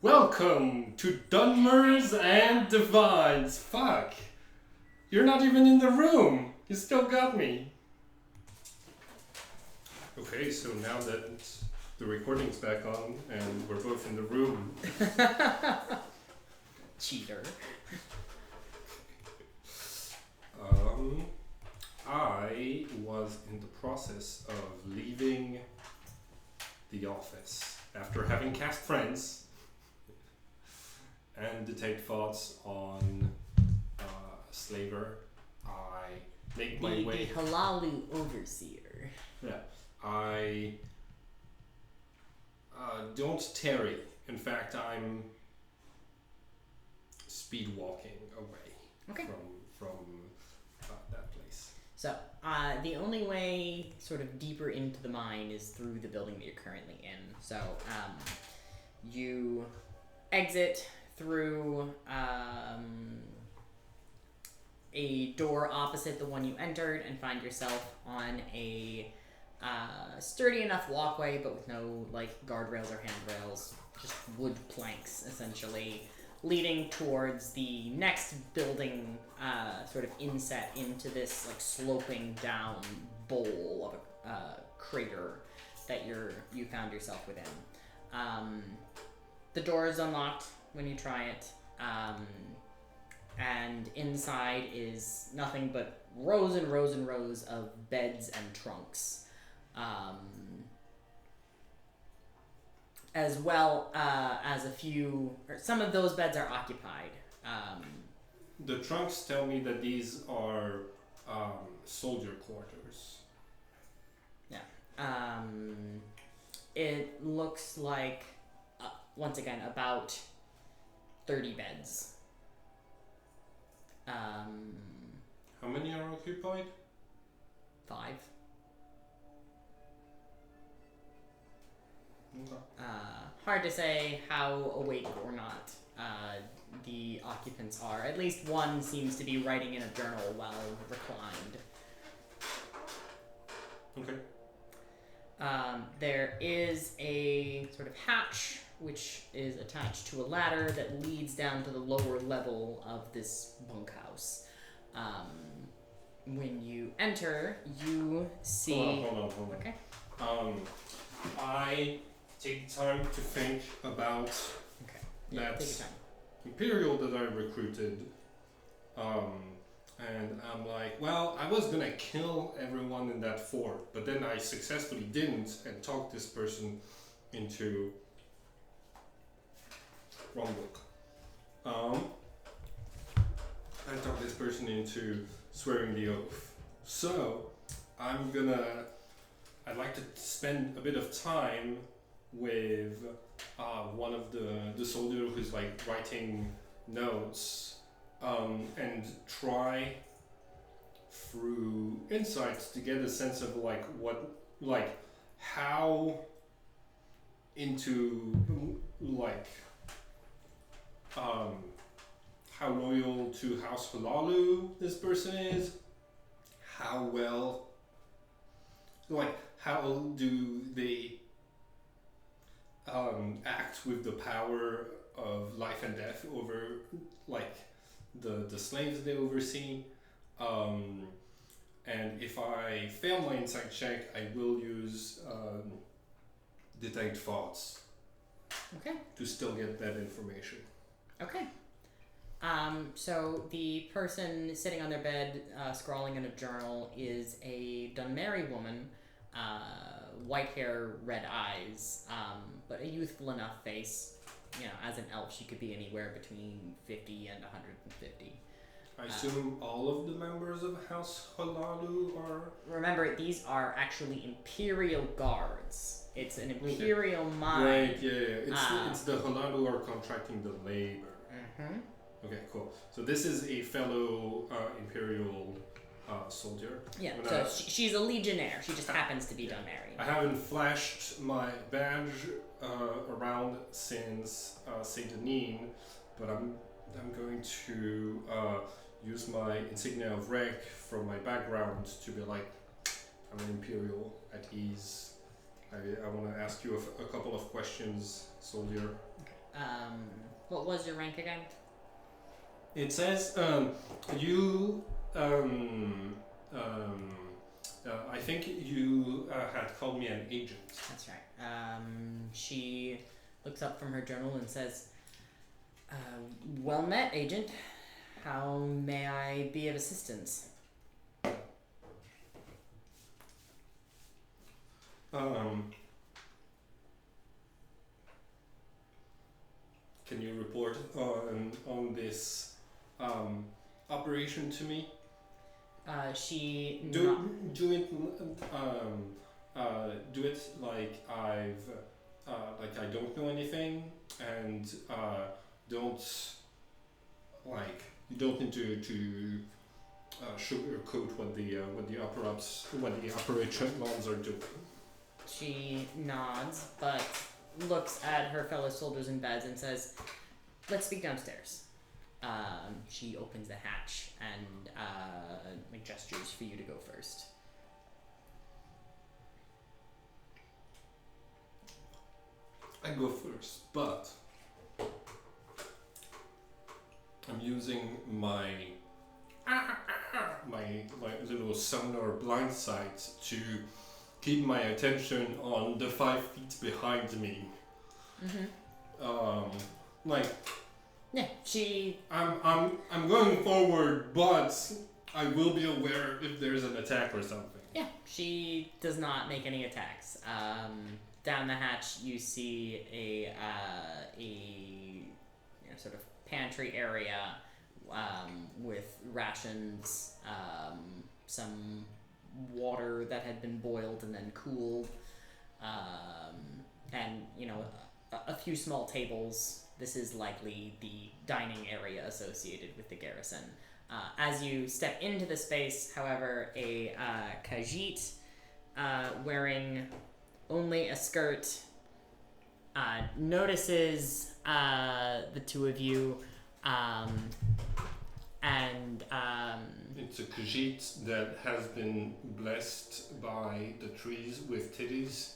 Welcome to Dunmers and Divines. Fuck. You're not even in the room. You still got me. Okay, so now that the recording's back on and we're both in the room. Cheater. I was in the process of leaving the office after having cast friends and detect thoughts on Slaver. I make my way. The Halalu Overseer. Yeah, I don't tarry. In fact, I'm speed walking away from that place. So, the only way sort of deeper into the mine is through the building that you're currently in. So, you exit through a door opposite the one you entered and find yourself on a sturdy enough walkway, but with no guardrails or handrails, just wood planks essentially, leading towards the next building, sort of inset into this sloping down bowl of a crater that you found yourself within. The door is unlocked when you try it, and inside is nothing but rows and rows and rows of beds and trunks. As well as some of those beds are occupied. The trunks tell me that these are soldier quarters. Yeah. It looks like, once again, about 30 beds. How many are occupied? 5. Hard to say how awake or not the occupants are. At least one seems to be writing in a journal while reclined. Okay. There is a sort of hatch which is attached to a ladder that leads down to the lower level of this bunkhouse. When you enter, you see... Hold on. Okay. I take time to think about that take your time. Imperial that I recruited, and I'm like, well, I was gonna kill everyone in that fort, but then I successfully didn't and talked this person into wrong book. I talked this person into swearing the oath. So I'd like to spend a bit of time with one of the soldiers who's writing notes, and try through insights to get a sense of how into how loyal to House Halalu this person is, how well, how do they act with the power of life and death over the slaves they oversee, and if I fail my insight check, I will use detect thoughts to still get that information. Okay. So the person sitting on their bed, scrawling in a journal, is a Dunmeri woman, white hair, red eyes, but a youthful enough face. As an elf, she could be anywhere between 50 and 150. I assume all of the members of House Halalu are... Remember, these are actually Imperial guards. It's an Imperial mine. Right, yeah. It's the Halalu are contracting the labor. Mm-hmm. Okay, cool. So this is a fellow Imperial soldier. Yeah, so she's a legionnaire. She just happens to be Dunmeri. I haven't flashed my badge around since Saint Denis, but I'm going to use my insignia of rank from my background to be like, I'm an Imperial at ease. I want to ask you a couple of questions, soldier. What was your rank again? It says you. I think you had called me an agent. That's right. She looks up from her journal and says, well met, Agent. How may I be of assistance? Can you report on this operation to me? She Do it like I don't know anything, and don't like you don't need to sugarcoat what the operation ones are doing. She nods, but looks at her fellow soldiers in beds and says, let's speak downstairs. She opens the hatch and gestures for you to go first. I go first, but I'm using my little sonar blind sight to keep my attention on the 5 feet behind me. Yeah, she. I'm going forward, but I will be aware if there's an attack or something. Yeah, she does not make any attacks. Down the hatch, you see a sort of pantry area with rations, some water that had been boiled and then cooled, and a few small tables. This is likely the dining area associated with the garrison. As you step into the space, however, a Khajiit wearing only a skirt notices the two of you, and it's a Khajiit that has been blessed by the trees with titties.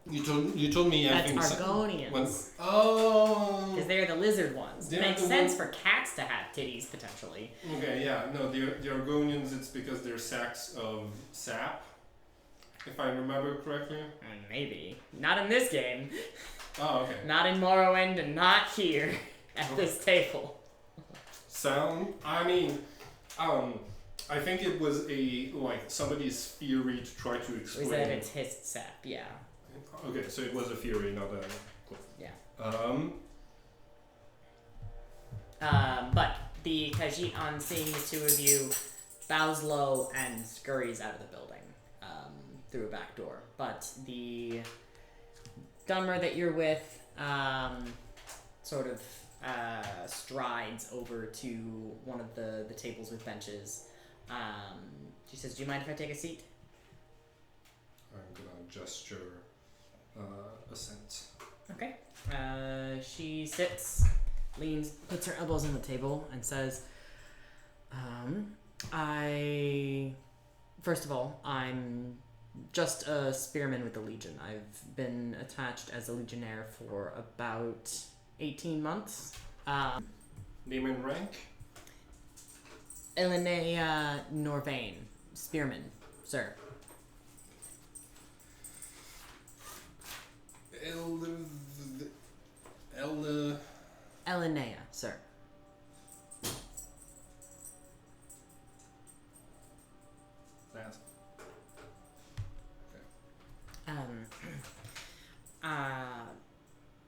You told me I that's think Argonians. Oh, Because they're the lizard ones. They're Makes the sense ones- for cats to have titties, potentially. okay, yeah, no, the Argonians, it's because they're sacks of sap, if I remember correctly. Maybe. Not in this game. Oh, okay. Not in Morrowind and not here at this table. I think it was somebody's theory to try to explain. Was that it's hissed sap, yeah. Okay, so it was a theory, not a... Cool. Yeah. But the Khajiit, on seeing the two of you, bows low and scurries out of the building through a back door. But the Dunmer that you're with sort of strides over to one of the tables with benches. She says, do you mind if I take a seat? I'm gonna gesture assent. Okay. She sits, leans, puts her elbows on the table, and says, First of all, I'm just a spearman with the Legion. I've been attached as a legionnaire for about 18 months. Name and rank? Elinea Norvain, spearman, sir. Elinea, sir. That.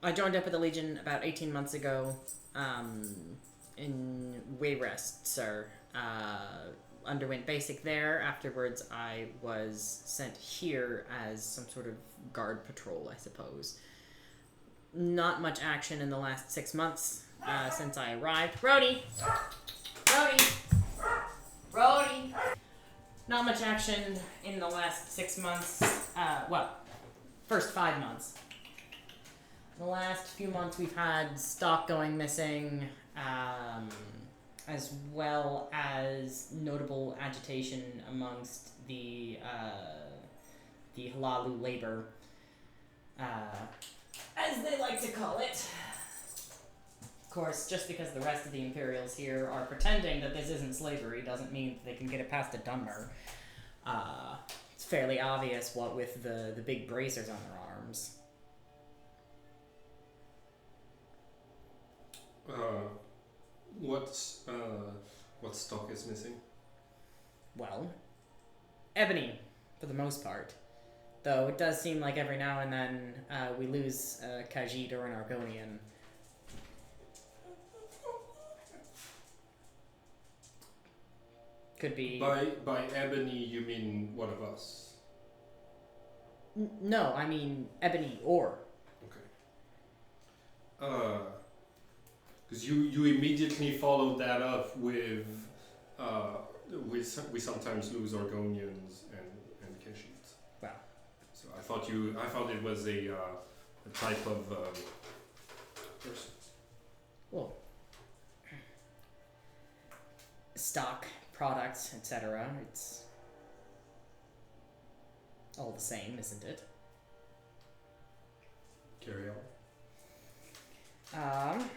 I joined up with the Legion about 18 months ago, in Wayrest, sir. Underwent basic there. Afterwards, I was sent here as some sort of guard patrol, I suppose. Not much action in the last 6 months since I arrived. Brody! Not much action in the last 6 months. First 5 months. The last few months we've had stock going missing, as well as notable agitation amongst the Halalu labor. as they like to call it. Of course, just because the rest of the Imperials here are pretending that this isn't slavery doesn't mean that they can get it past a Dunmer. It's fairly obvious what with the big bracers on their arms. What stock is missing? Well, ebony, for the most part. Though it does seem like every now and then we lose a Khajiit or an Argonian. Could be... By ebony, you mean one of us? No, I mean ebony ore. Okay. Because you immediately followed that up with we sometimes lose Argonians and Khajiits. Wow. So I thought it was a type of person. Well, stock, products, etc. It's all the same, isn't it? Carry on.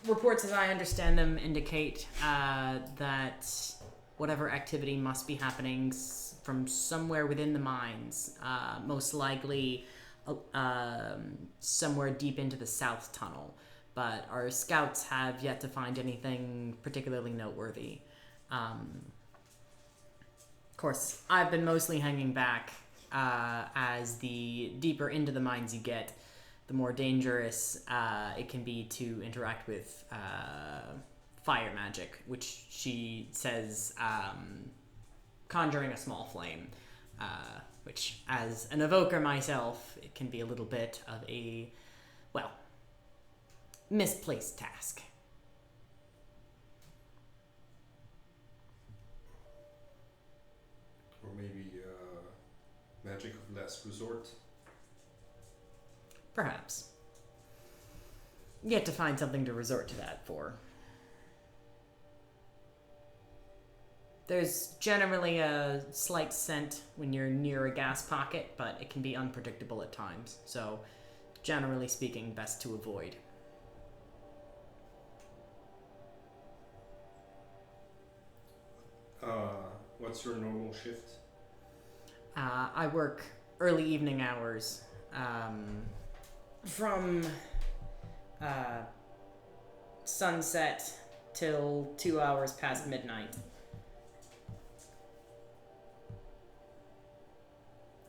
Reports, as I understand them, indicate that whatever activity must be happening from somewhere within the mines, most likely somewhere deep into the south tunnel. But our scouts have yet to find anything particularly noteworthy. Of course, I've been mostly hanging back as the deeper into the mines you get, the more dangerous it can be to interact with fire magic, which she says conjuring a small flame, which, as an evoker myself, it can be a little bit of a, well, misplaced task. Or maybe magic of last resort. Perhaps. Yet to find something to resort to that for. There's generally a slight scent when you're near a gas pocket, but it can be unpredictable at times, so generally speaking, best to avoid. What's your normal shift? I work early evening hours. From sunset till 2 hours past midnight.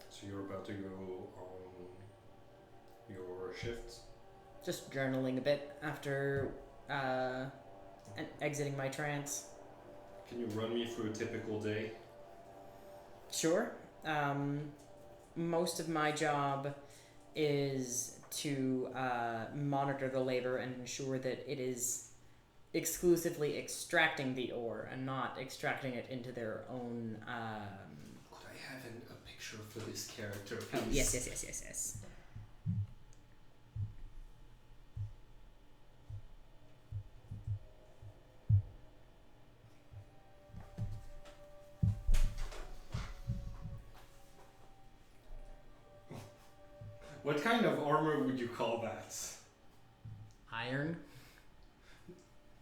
So you're about to go on your shifts? Just journaling a bit after exiting my trance. Can you run me through a typical day? Sure. Most of my job is to monitor the labor and ensure that it is exclusively extracting the ore and not extracting it into their own... Could I have a picture for this character, please? Yes. What kind of armor would you call that? Iron?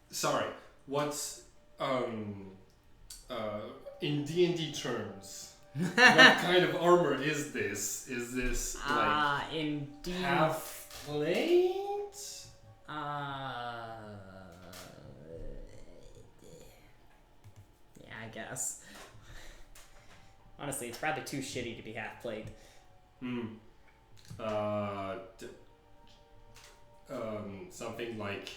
Sorry, what's in D&D terms? What kind of armor is this? Is this like indeed. half plate? Yeah, I guess. Honestly, it's probably too shitty to be half plate. Something like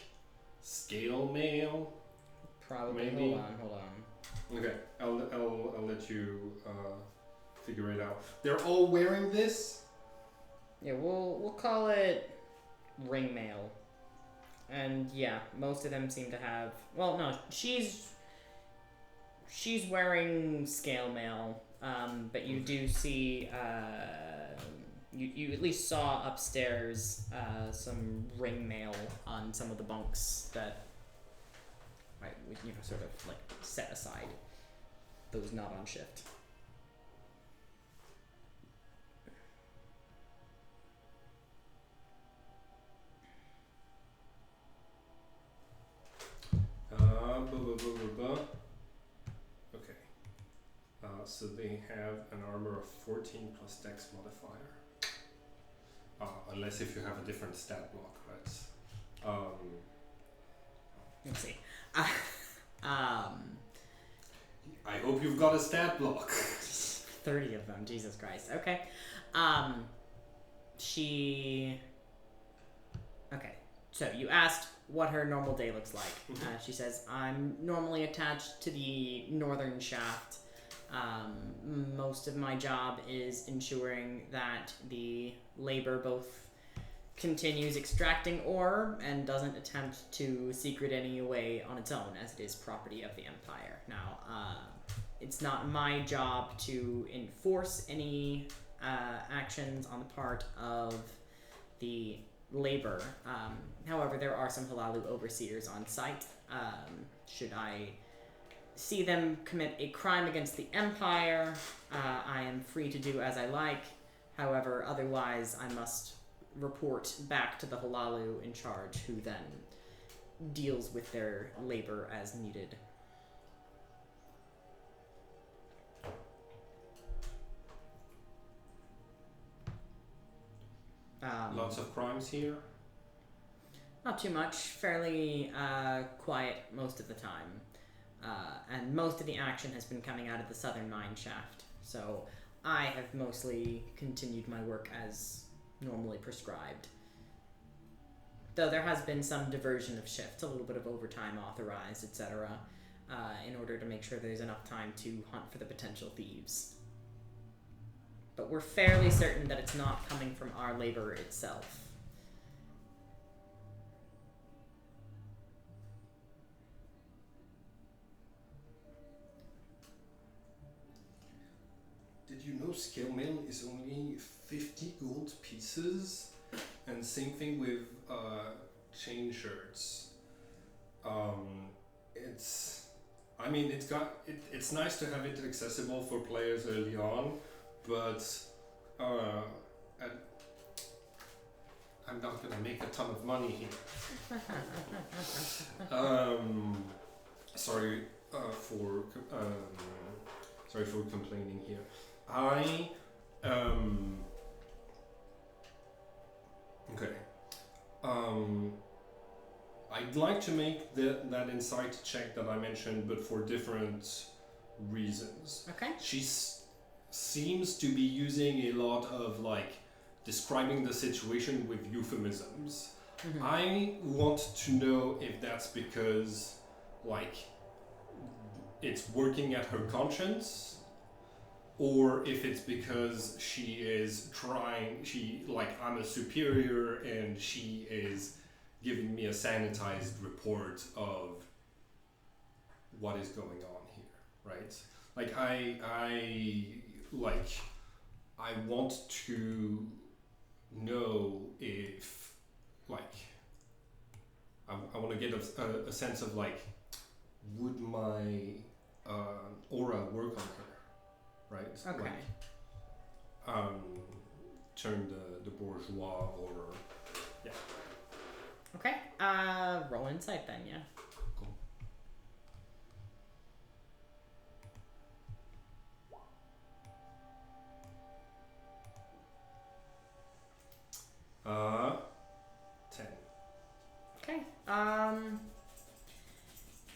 scale mail? Probably. Maybe. Hold on. Okay, I'll let you figure it out. They're all wearing this? Yeah, we'll call it ring mail. And yeah, most of them seem to have. Well, no, she's wearing scale mail. But you do see. You at least saw upstairs some ring mail on some of the bunks that, right, sort of like set aside those not on shift. Okay. So they have an armor of 14 plus Dex modifier. Unless if you have a different stat block, but Let's see. I hope you've got a stat block. 30 of them, Jesus Christ. Okay. Okay, so you asked what her normal day looks like. She says, I'm normally attached to the northern shaft. Most of my job is ensuring that the labor both continues extracting ore and doesn't attempt to secret any away on its own, as it is property of the Empire. Now, it's not my job to enforce any actions on the part of the labor. However, there are some Halalu overseers on site. Should I see them commit a crime against the Empire, I am free to do as I like. However, otherwise, I must report back to the Halalu in charge, who then deals with their labor as needed. Lots of crimes here. Not too much. Fairly quiet most of the time. And most of the action has been coming out of the southern mine shaft. So I have mostly continued my work as normally prescribed. Though there has been some diversion of shifts, a little bit of overtime authorized, etc., in order to make sure there's enough time to hunt for the potential thieves. But we're fairly certain that it's not coming from our labor itself. Did you know scale mail is only 50 gold pieces? And same thing with chain shirts. It's nice to have it accessible for players early on, but I'm not gonna make a ton of money here. Sorry for complaining here. I'd like to make that insight check that I mentioned, but for different reasons. Okay. She seems to be using a lot of describing the situation with euphemisms. Mm-hmm. I want to know if that's because it's working at her conscience, or if it's because she is I'm a superior and she is giving me a sanitized report of what is going on here, right? I want to know if I want to get a sense of would my aura work on her, right? Okay. Turn the bourgeois or yeah. Okay. Roll insight then, yeah. Cool. 10. Okay.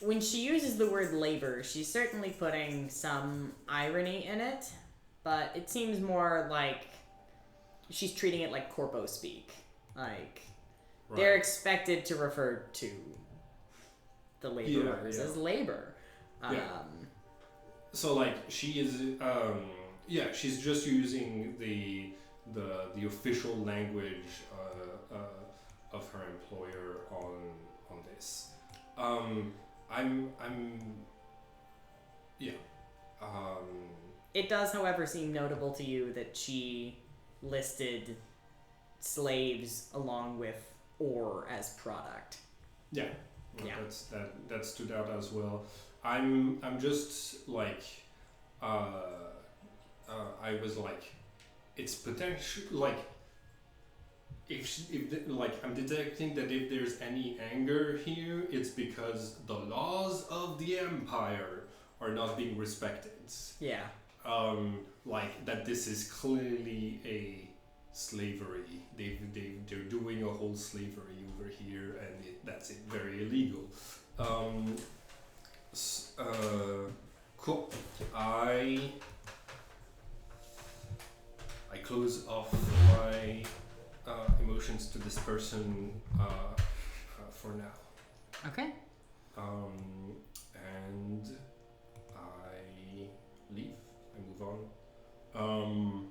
When she uses the word labor, she's certainly putting some irony in it, but it seems more like she's treating it like corpo speak. Right. They're expected to refer to the laborers as labor. So she is she's just using the official language of her employer on this. It does, however, seem notable to you that she listed slaves along with ore as product. Yeah. That stood out as well. I'm just I was it's potential I'm detecting that if there's any anger here, it's because the laws of the empire are not being respected. Yeah. Like that this is clearly a slavery. They're doing a whole slavery over here, and that's it, very illegal. Cool. I close off my emotions to this person for now. Okay. And I leave. I move on.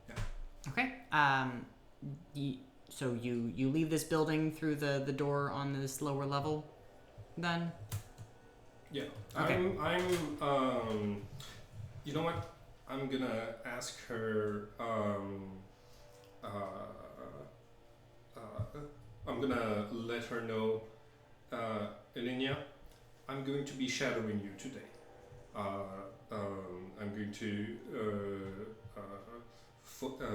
Yeah. Okay. So you leave this building through the door on this lower level, then? Yeah. Okay. I'm you know what? I'm gonna ask her I'm gonna let her know, Elenia, I'm going to be shadowing you today. I'm going to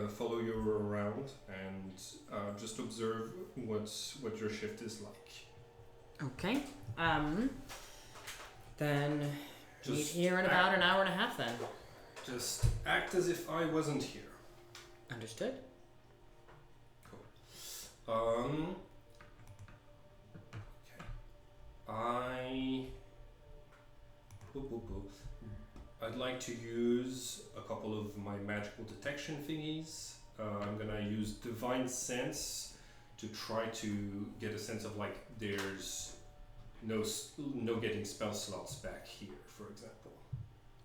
follow you around and just observe what your shift is like. Okay. Then meet Just here in about an hour and a half then. Just act as if I wasn't here. Understood. Cool. Okay. I'd like to use a couple of my magical detection thingies. I'm gonna use Divine Sense to try to get a sense of like there's no getting spell slots back here, for example.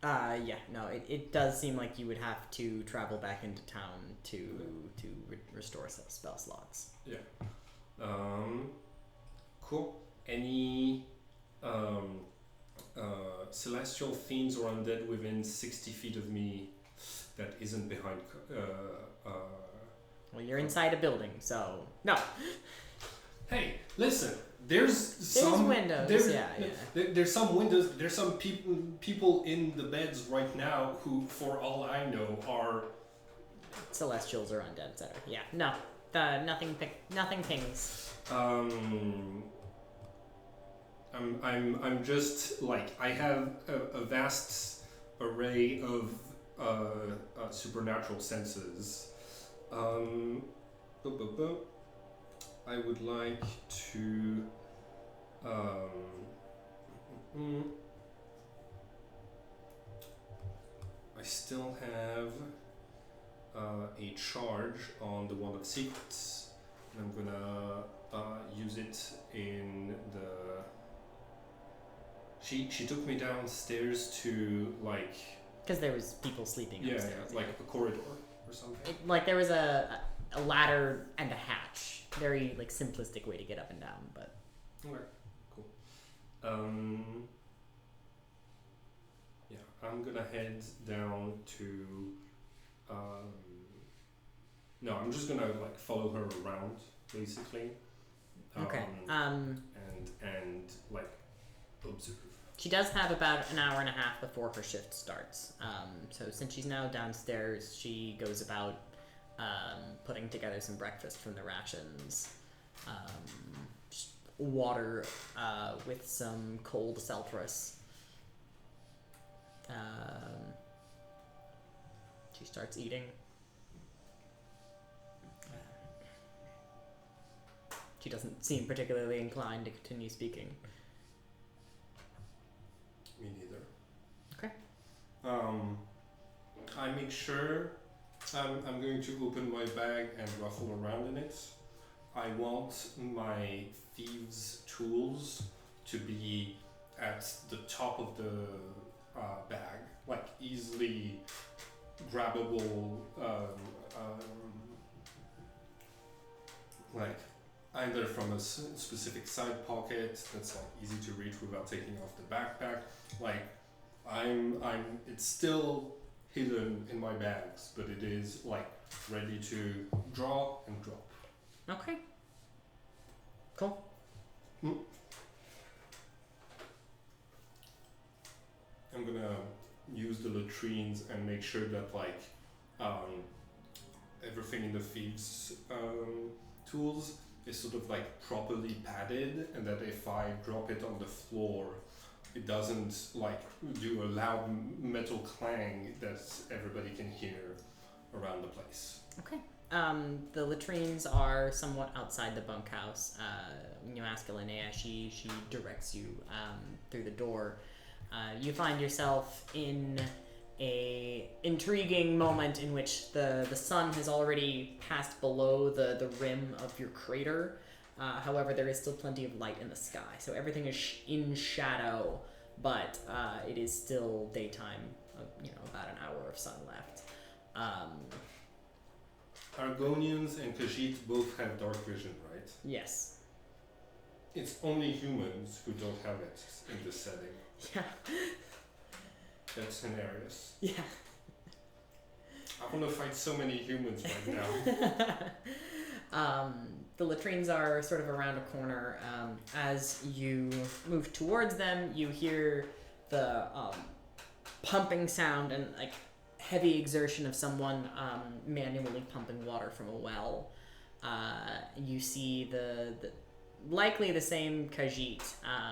Yeah, no, it does seem like you would have to travel back into town to restore spell slots. Yeah. Cool. Any celestial fiends or undead within 60 feet of me that isn't behind Well, you're inside a building, so no. Hey, listen. There's windows. There's some windows. There's some people in the beds right now who, for all I know, are celestials or undead, etc. Yeah, no, nothing pings. I'm just like I have a vast array of supernatural senses. I would like to I still have a charge on the Wand of Secrets, and I'm gonna use it in the. She took me downstairs to like. Because there was people sleeping upstairs. Yeah, like a corridor or something. Like there was a ladder and a hatch. Very like simplistic way to get up and down, but. Okay, cool. Yeah, I'm gonna head down to. No, I'm just gonna like follow her around, basically. Okay. And like observe. She does have about an hour and a half before her shift starts. So since she's now downstairs, she goes about putting together some breakfast from the rations. Just water with some cold selthrus. She starts eating. She doesn't seem particularly inclined to continue speaking. Me neither. Okay. I make sure I'm going to open my bag and ruffle around in it. I want my thieves' tools to be at the top of the bag, like easily grabbable, like either from a specific side pocket that's like easy to reach without taking off the backpack. Like it's still hidden in my bags, but it is like ready to draw and drop. Okay. Cool. I'm gonna use the latrines and make sure that like everything in the thieves tools is sort of like properly padded, and that if I drop it on the floor, it doesn't like do a loud metal clang that everybody can hear around the place. Okay. The latrines are somewhat outside the bunkhouse. When you ask Linnea, she directs you through the door. You find yourself in a intriguing moment in which the sun has already passed below the rim of your crater. However, there is still plenty of light in the sky, so everything is in shadow, but it is still daytime. About an hour of sun left. Argonians and Khajiit both have dark vision, right? Yes. It's only humans who don't have it in this setting. Yeah. That's hilarious. Yeah. I want to fight so many humans right now. The latrines are sort of around a corner. As you move towards them, you hear the pumping sound and like heavy exertion of someone manually pumping water from a well. You see the likely the same Khajiit,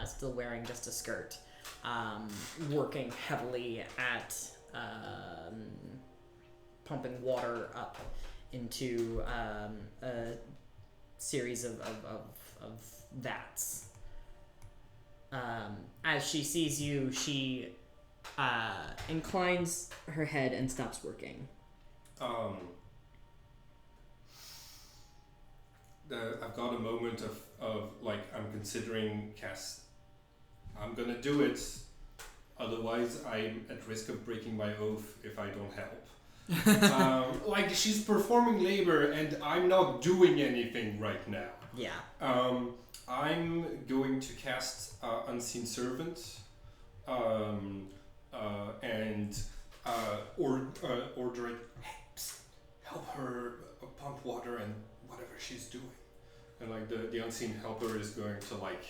still wearing just a skirt, working heavily at pumping water up into a series of vats. As she sees you, she inclines her head and stops working. I've got a moment of like, I'm considering I'm gonna do it, otherwise I'm at risk of breaking my oath if I don't help. Like, she's performing labor and I'm not doing anything right now. Yeah. I'm going to cast Unseen Servant, and order it. Hey, psst, help her pump water and whatever she's doing. And like the unseen helper is going to like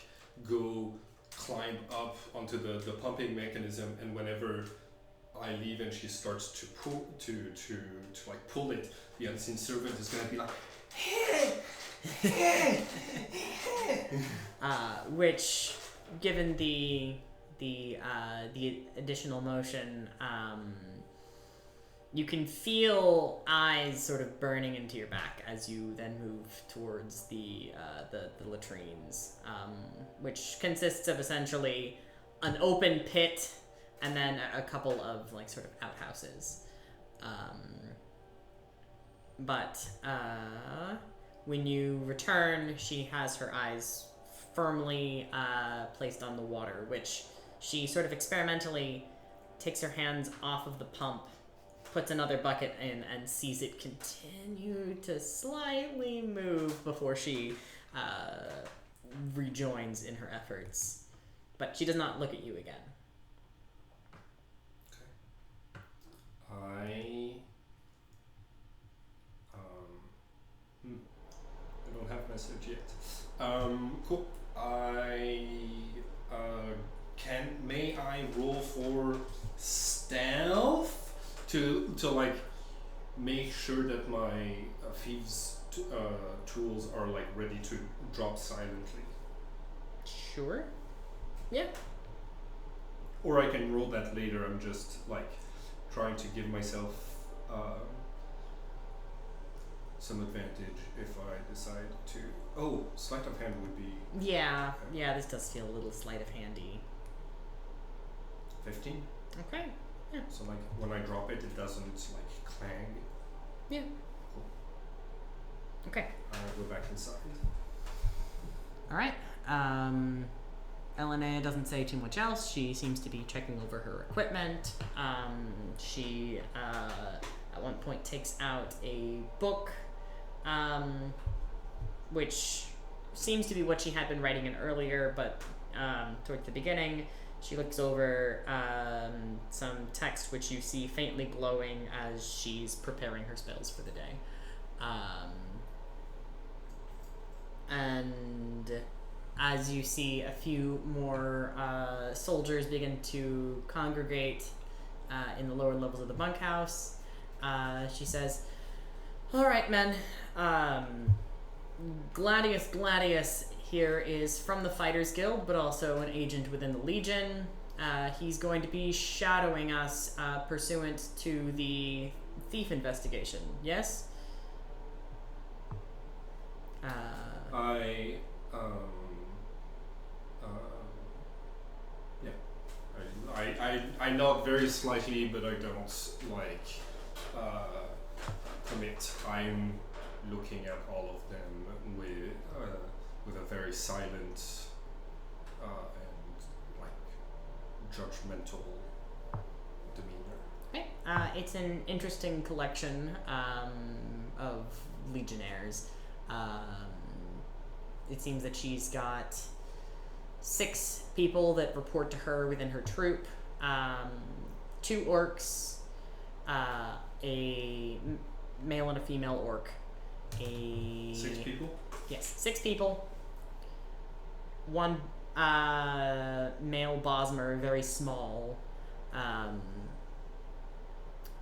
go climb up onto the pumping mechanism, and whenever I leave and she starts to pull to like pull it, the unseen servant is gonna be like, which, given the additional motion, you can feel eyes sort of burning into your back as you then move towards the latrines, which consists of essentially an open pit and then a couple of like sort of outhouses. But when you return, she has her eyes firmly placed on the water, which she sort of experimentally takes her hands off of the pump, puts another bucket in, and sees it continue to slightly move before she rejoins in her efforts. But she does not look at you again. I don't have message yet. Cool. May I roll for stealth to like make sure that my thieves tools are like ready to drop silently? Sure. Yeah. Or I can roll that later. I'm just like trying to give myself some advantage if I decide to. Oh, sleight of hand would be. Yeah. Yeah. This does feel a little sleight of handy. 15. Okay. Yeah. So like when I drop it, it doesn't like clang. Yeah. Cool. Okay. I'll go back inside. All right. Elena doesn't say too much else. She seems to be checking over her equipment. She at one point takes out a book, which seems to be what she had been writing in earlier, but towards the beginning, she looks over some text which you see faintly glowing as she's preparing her spells for the day. And as you see a few more soldiers begin to congregate in the lower levels of the bunkhouse, she says, All right, men. Gladius here is from the Fighters Guild, but also an agent within the Legion. He's going to be shadowing us pursuant to the thief investigation. Yes? I yeah. I nod very slightly, but I don't like commit. I'm looking at all of them with a very silent and like judgmental demeanor. Okay. It's an interesting collection of legionnaires. It seems that she's got 6 people that report to her within her troop, 2 orcs, a male and a female orc. 6 people? Yes, 6 people. 1 male Bosmer, very small.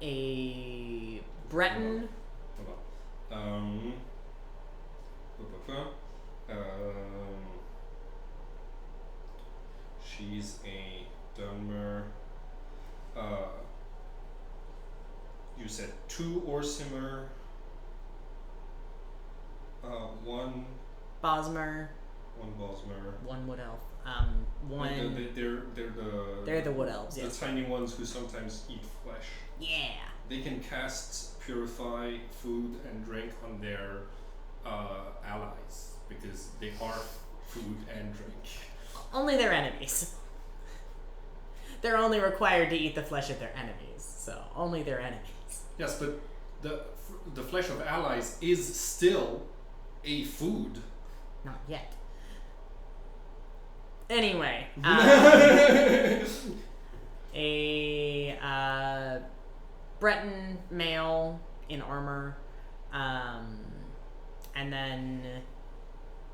A Breton. Hold on. She's a Dunmer. You said 2 Orsimer. 1 Bosmer. 1 Bosmer. 1 wood elf. One. They're the wood elves. the Yes. tiny ones who sometimes eat flesh. Yeah. They can cast purify food and drink on their allies because they are food and drink. Only their enemies. They're only required to eat the flesh of their enemies, so only their enemies. Yes, but the flesh of allies is still a food. Not yet. Anyway, a Breton male in armor, and then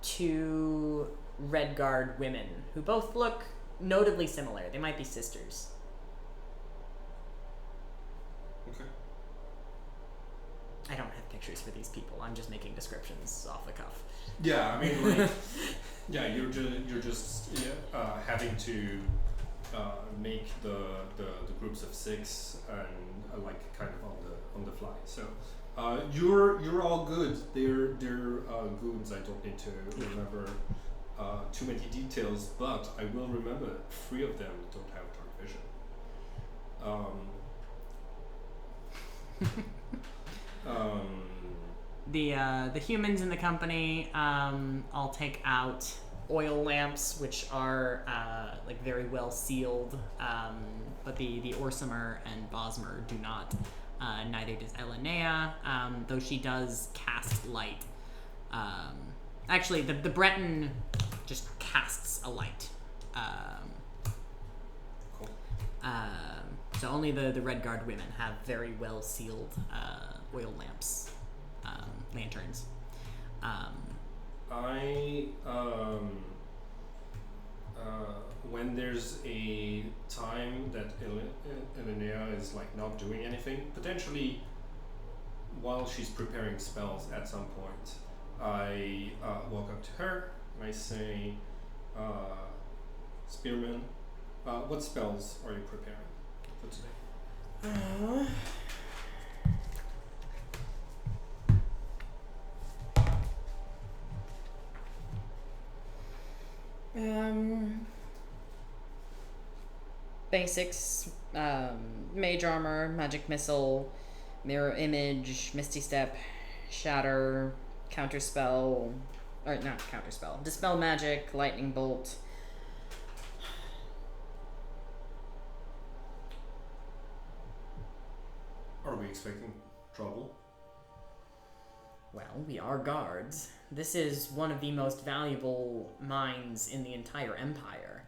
2 Red Guard women who both look notably similar. They might be sisters. Okay. I don't have pictures for these people. I'm just making descriptions off the cuff. Yeah, I mean, like, yeah, you're just having to make the groups of 6 and like kind of on the fly. So you're all good. They're goons. I don't need to remember too many details, but I will remember 3 of them don't have dark vision. The humans in the company, I'll take out oil lamps, which are like very well sealed, but the Orsimer and Bosmer do not. Neither does Elenea, though she does cast light. Actually, the Breton just casts a light. Cool. So only the Red Guard women have very well sealed oil lamps, lanterns. When there's a time that Elenea is like not doing anything, potentially while she's preparing spells at some point, I walk up to her and I say, Spearman, what spells are you preparing for today? Basics, mage armor, magic missile, mirror image, misty step, shatter, counterspell, or not counterspell, dispel magic, lightning bolt. Are we expecting trouble? Well, we are guards. This is one of the most valuable mines in the entire empire.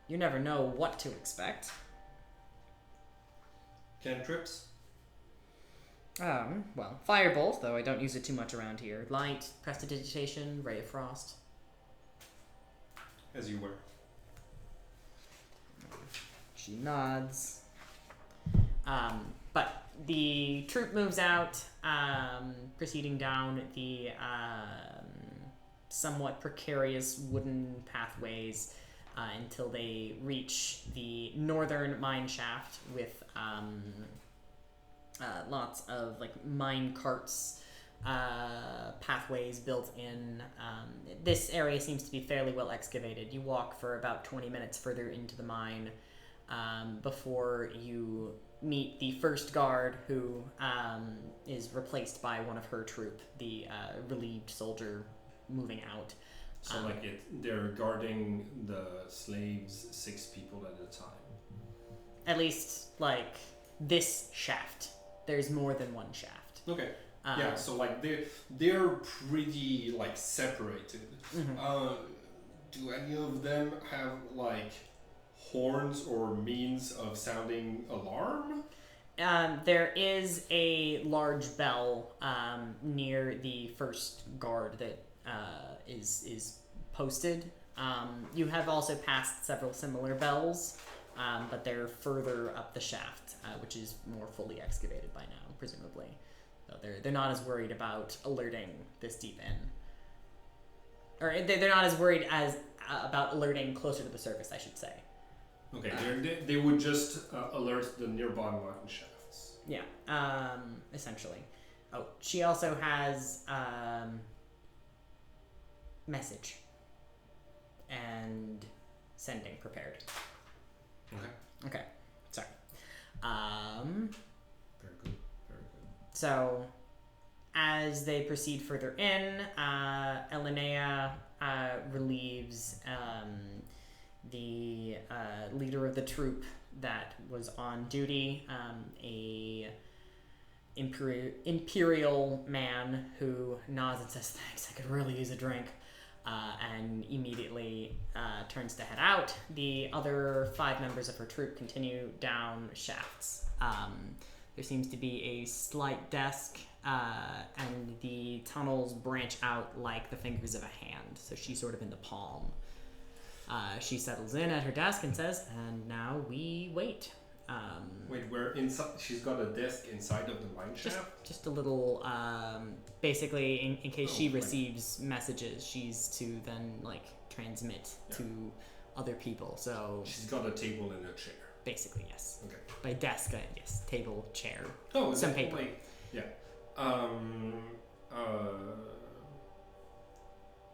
You never know what to expect. Cantrips? Well, firebolt, though I don't use it too much around here. Light, prestidigitation, ray of frost. As you were. She nods. But the troop moves out, proceeding down the somewhat precarious wooden pathways until they reach the northern mine shaft with lots of like mine carts, pathways built in. This area seems to be fairly well excavated. You walk for about 20 minutes further into the mine before you meet the first guard, who is replaced by one of her troop, the relieved soldier moving out. So they're guarding the slaves 6 people at a time. At least like this shaft. There's more than one shaft. Okay. Yeah, so like they're pretty like separated. Mm-hmm. Do any of them have like horns or means of sounding alarm? There is a large bell near the first guard that is posted. You have also passed several similar bells, but they're further up the shaft, which is more fully excavated by now, presumably. So they're not as worried about alerting this deep in, or they're not as worried as about alerting closer to the surface, I should say. Okay, they would just alert the nearby mine shafts. Yeah, essentially. Oh, she also has message and sending prepared. Okay, sorry. Very good. So, as they proceed further in, Elenea relieves the leader of the troop that was on duty, a imperial man who nods and says, "Thanks, I could really use a drink," and immediately turns to head out. The other 5 members of her troop continue down shafts. There seems to be a slight desk, and the tunnels branch out like the fingers of a hand, so she's sort of in the palm. She settles in at her desk and says, "And now we wait." Wait, where inside? She's got a desk inside of the mine shaft? Just a little, basically, in case she receives messages, she's to then, like, transmit to other people, so... She's got a table and a chair. Basically, yes. Okay. By desk, yes. Table, chair. Oh, some paper. Yeah.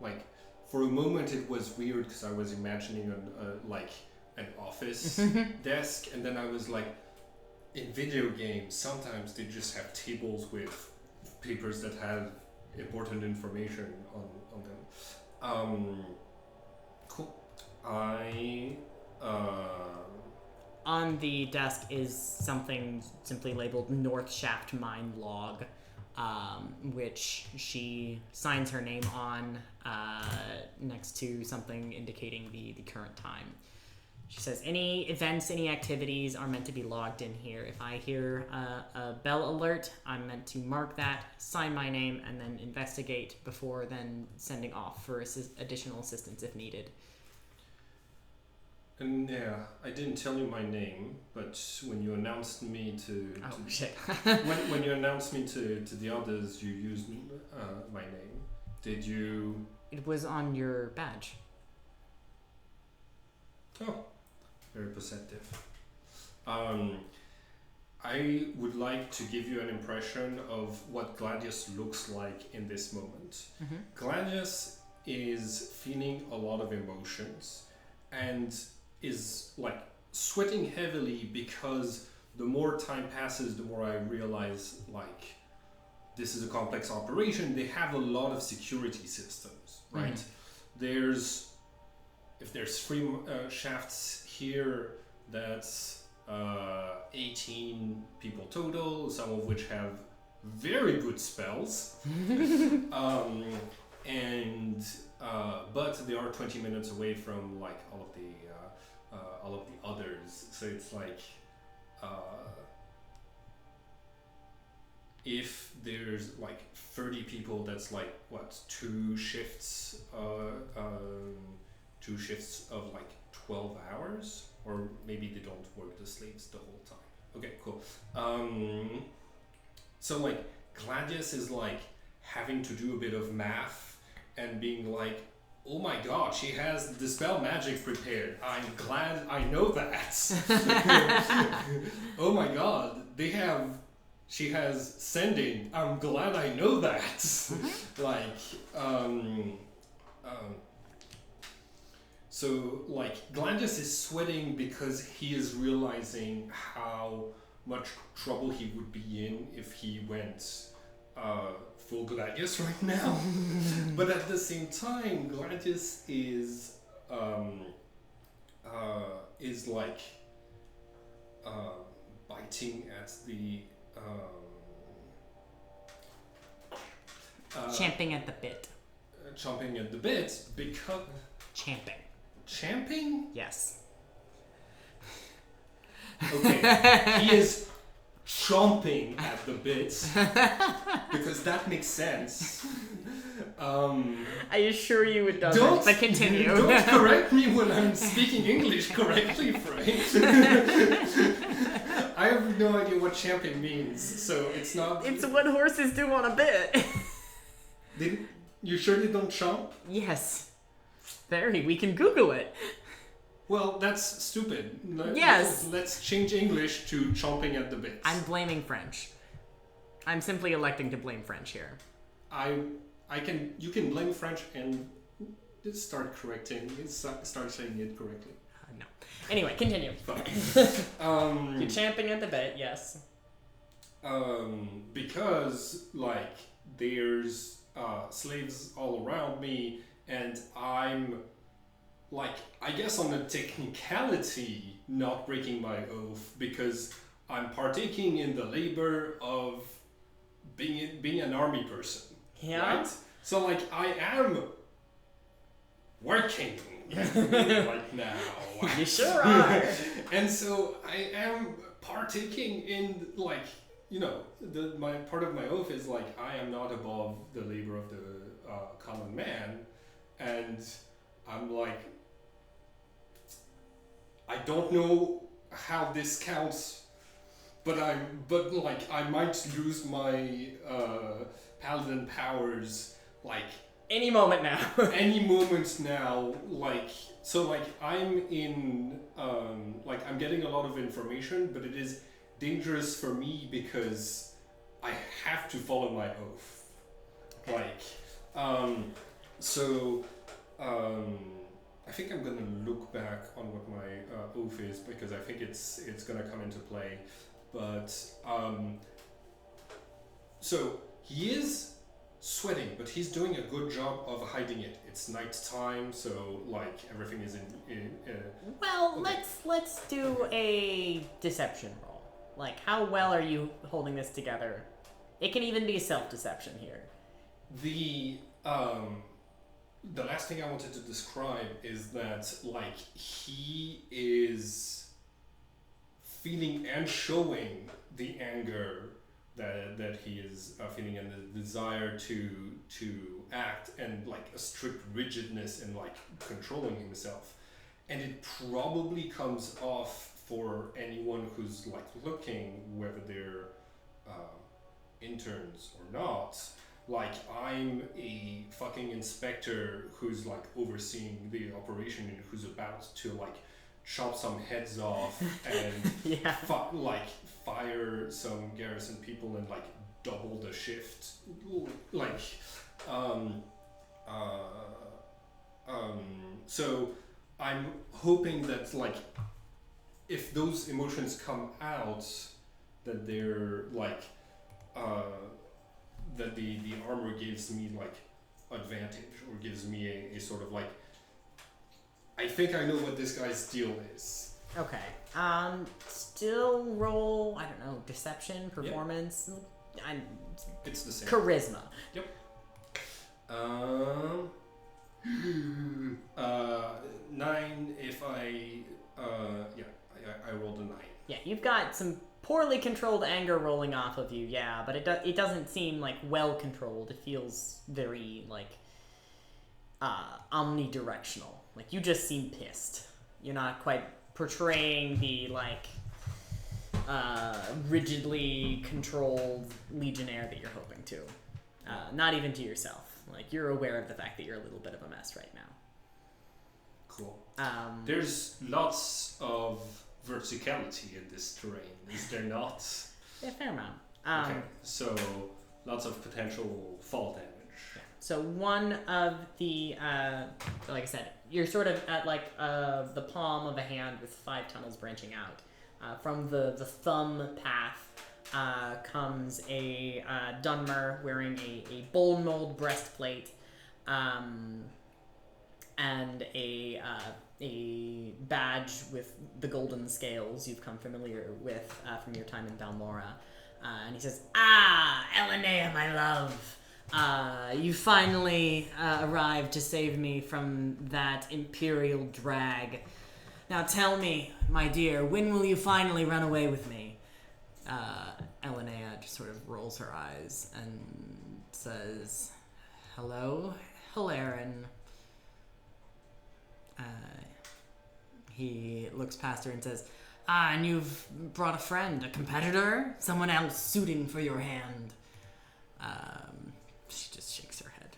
Like, for a moment it was weird because I was imagining an office desk, and then I was like, in video games sometimes they just have tables with papers that have important information on them. Cool. On the desk is something simply labeled North Shaft Mine Log, which she signs her name on next to something indicating the current time. She says, "Any events, any activities are meant to be logged in here. If I hear a bell alert, I'm meant to mark that, sign my name, and then investigate before then sending off for additional assistance if needed." And yeah, I didn't tell you my name, but when you announced me shit. when you announced me to the others, you used my name. Did you? It was on your badge. Oh, very perceptive. I would like to give you an impression of what Gladius looks like in this moment. Mm-hmm. Gladius is feeling a lot of emotions and is like sweating heavily because the more time passes, the more I realize like this is a complex operation. They have a lot of security systems, right? Mm-hmm. If there's 3 shafts here, that's 18 people total, some of which have very good spells. But they are 20 minutes away from like all of the others, so it's like if there's like 30 people, that's like what, 2 shifts of like 12 hours, or maybe they don't work the slaves the whole time. Okay, cool. So like Gladius is like having to do a bit of math and being like, oh my god, she has dispel magic prepared. I'm glad I know that. Oh my god, she has sending. I'm glad I know that. So like Gladius is sweating because he is realizing how much trouble he would be in if he went full Gladius right now. But at the same time, Gladius is like biting at the Champing at the bit. chomping at the bit because champing. Yes. Okay, he is chomping at the bit because that makes sense. I assure you it doesn't, but continue. Don't correct me when I'm speaking English correctly, Frank. I have no idea what champing means, so it's not... It's what horses do on a bit. You sure they don't chomp? Yes. Very. We can Google it. Well, that's stupid. Yes. Let's change English to chomping at the bit. I'm blaming French. I'm simply electing to blame French here. You can blame French and start saying it correctly. No. Anyway, continue. Fine. You're champing at the bit, yes. Because like there's slaves all around me, and I'm like, I guess on a technicality not breaking my oath because I'm partaking in the labor of being an army person. Yeah. Right? So like I am working right now. You sure are. And so I am partaking in like, you know, my part of my oath is like I am not above the labor of the common man, and I'm like, I don't know how this counts, but I might lose my paladin powers like any moment now. any moment now. Like so, like I'm in like I'm getting a lot of information, but it is dangerous for me because I have to follow my oath. Like I think I'm gonna look back on what my oath is because I think it's gonna come into play. But so he is sweating, but he's doing a good job of hiding it. It's night time, so like everything is in Well, okay. let's do a deception roll. Like, how well are you holding this together? It can even be self-deception here. The last thing I wanted to describe is that like he is feeling and showing the anger that he is feeling and the desire to act and like a strict rigidness and like controlling himself, and it probably comes off for anyone who's like looking, whether they're interns or not. Like I'm a fucking inspector who's like overseeing the operation and who's about to like chop some heads off and Yeah. fire some garrison people and like double the shift. Like so I'm hoping that like if those emotions come out, that they're like that the armor gives me like advantage or gives me a sort of like, I think I know what this guy's deal is. Okay. Still roll, I don't know, deception, performance. Yep. It's the same. Charisma. Yep. 9 if I rolled a 9. Yeah, you've got some poorly controlled anger rolling off of you, yeah, but it doesn't seem like well controlled. It feels very like omnidirectional. Like you just seem pissed. You're not quite portraying the like rigidly controlled legionnaire that you're hoping to. Not even to yourself. Like, you're aware of the fact that you're a little bit of a mess right now. Cool. There's lots of verticality in this terrain, is there not? Yeah, fair amount. Okay, so lots of potential fall damage. Yeah. So one of the, like I said, you're sort of at like the palm of a hand with 5 tunnels branching out. From the thumb path comes a Dunmer wearing a bone mold breastplate and a badge with the golden scales you've come familiar with from your time in Balmora. And he says, Elenea, my love. You finally arrived to save me from that Imperial drag. Now tell me, my dear, when will you finally run away with me? Elenea just sort of rolls her eyes and says, hello, Hilarion. He looks past her and says, and you've brought a friend, a competitor? Someone else suiting for your hand? She just shakes her head.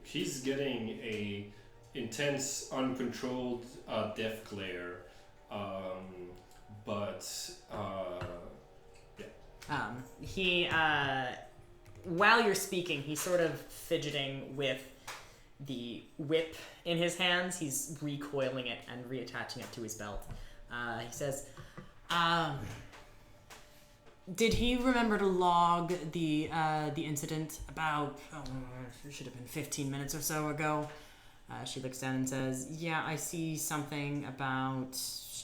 She's getting a intense, uncontrolled death glare, yeah. He, while you're speaking, he's sort of fidgeting with the whip in his hands. He's recoiling it and reattaching it to his belt. He says, did he remember to log the incident about, it should have been 15 minutes or so ago? She looks down and says, yeah, I see something about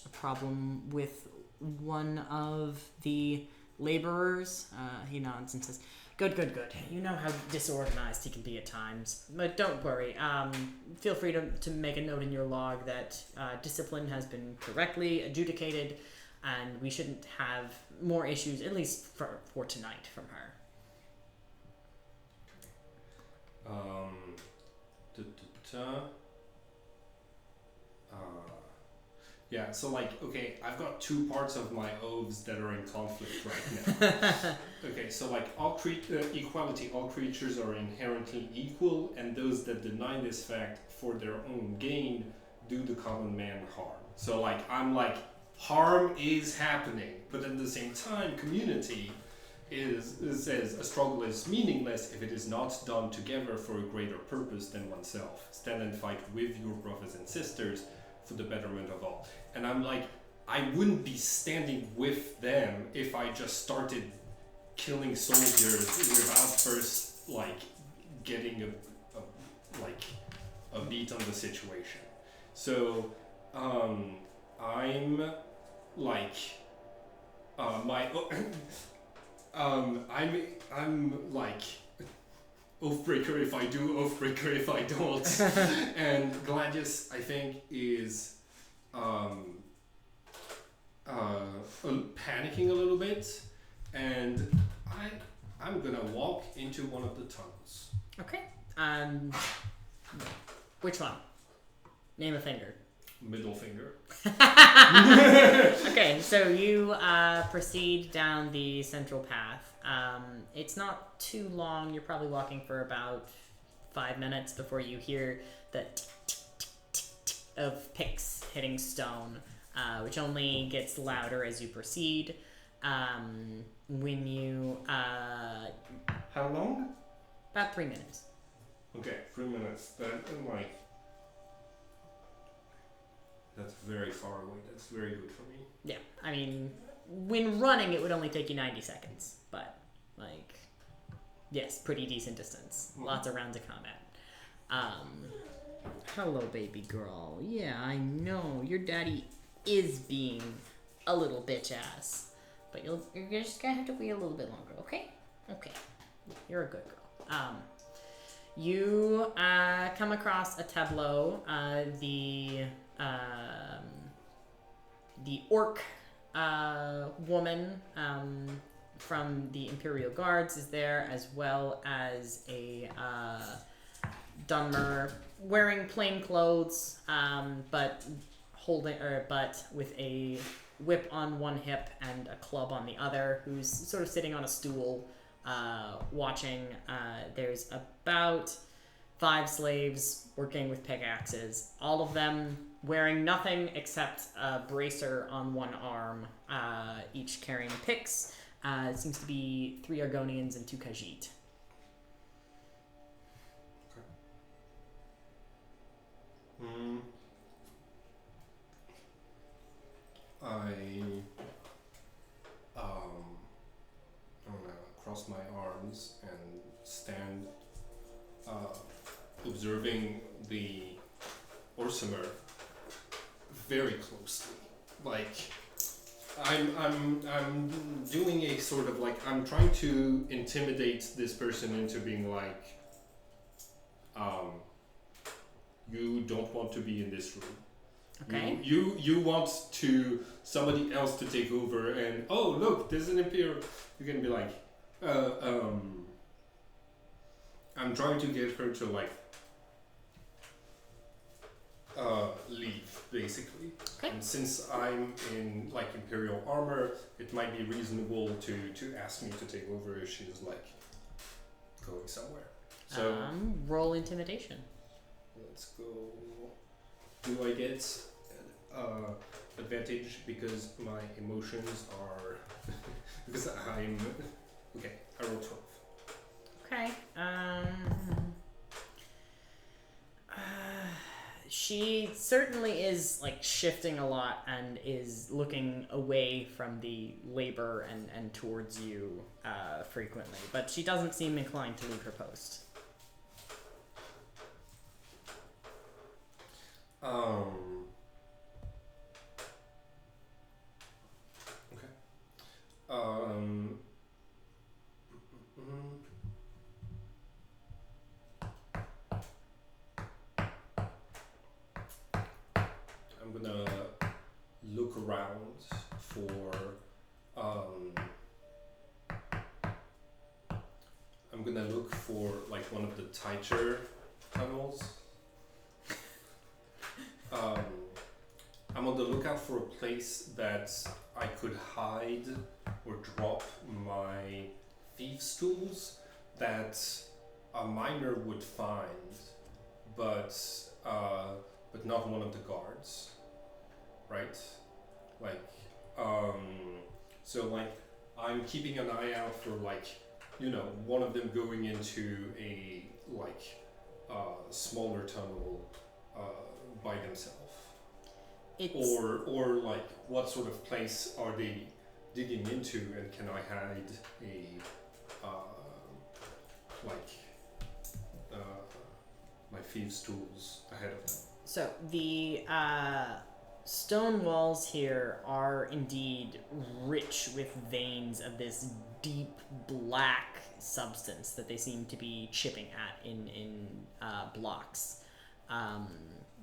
a problem with one of the laborers. He nods and says, good. You know how disorganized he can be at times. But don't worry. Feel free to make a note in your log that discipline has been correctly adjudicated, and we shouldn't have more issues, at least for tonight, from her. Yeah, so okay, I've got 2 parts of my oaths that are in conflict right now. Okay, so all equality, all creatures are inherently equal, and those that deny this fact for their own gain do the common man harm. So I'm harm is happening, but at the same time, community says a struggle is meaningless if it is not done together for a greater purpose than oneself. Stand and fight with your brothers and sisters for the betterment of all. And I'm I wouldn't be standing with them if I just started killing soldiers without first getting a beat on the situation. So I'm Oathbreaker if I do, Oathbreaker if I don't. And Gladius, I think, is panicking a little bit, and I'm gonna walk into one of the tunnels. Okay. Which one? Name a finger. Middle finger. Okay, so you proceed down the central path. It's not too long. You're probably walking for about 5 minutes before you hear the tick, tick, tick, tick, tick of picks hitting stone, which only gets louder as you proceed. When you... How long? About 3 minutes. Okay, 3 minutes. That's very far away. That's very good for me. Yeah, I mean, when running, it would only take you 90 seconds, but, yes, pretty decent distance. Mm-hmm. Lots of rounds of combat. Hello, baby girl. Yeah, I know, your daddy is being a little bitch ass, but you're just gonna have to wait a little bit longer, okay? Okay, you're a good girl. You come across a tableau. The orc woman from the Imperial Guards is there, as well as a Dunmer wearing plain clothes, but with a whip on one hip and a club on the other, who's sort of sitting on a stool, watching. There's about 5 slaves working with pickaxes, all of them wearing nothing except a bracer on one arm, each carrying picks. It seems to be 3 Argonians and 2 Khajiit. Okay. I'm gonna cross my arms and stand, observing the Orsimer very closely. Like, I'm doing a sort of like, I'm trying to intimidate this person into being like, you don't want to be in this room. Okay. You want somebody else to take over, and oh look, there's an Imperial. You're gonna be like, I'm trying to get her to like leave, basically. Okay. And since I'm in like Imperial armor, it might be reasonable to ask me to take over if she's like going somewhere. So roll intimidation. let's go. Do I get advantage because my emotions are because I'm okay? I roll 12. Okay. She certainly is like shifting a lot and is looking away from the labor and towards you frequently, but she doesn't seem inclined to leave her post. Okay. I'm gonna look around for. I'm gonna look for like one of the tighter tunnels. I'm on the lookout for a place that I could hide or drop my thieves' tools that a miner would find, but not one of the guards, right? Like, so like I'm keeping an eye out for like, you know, one of them going into a like smaller tunnel by themselves. Or like what sort of place are they digging into, and can I hide a my thieves' tools ahead of them? So the stone walls here are indeed rich with veins of this deep black substance that they seem to be chipping at in blocks.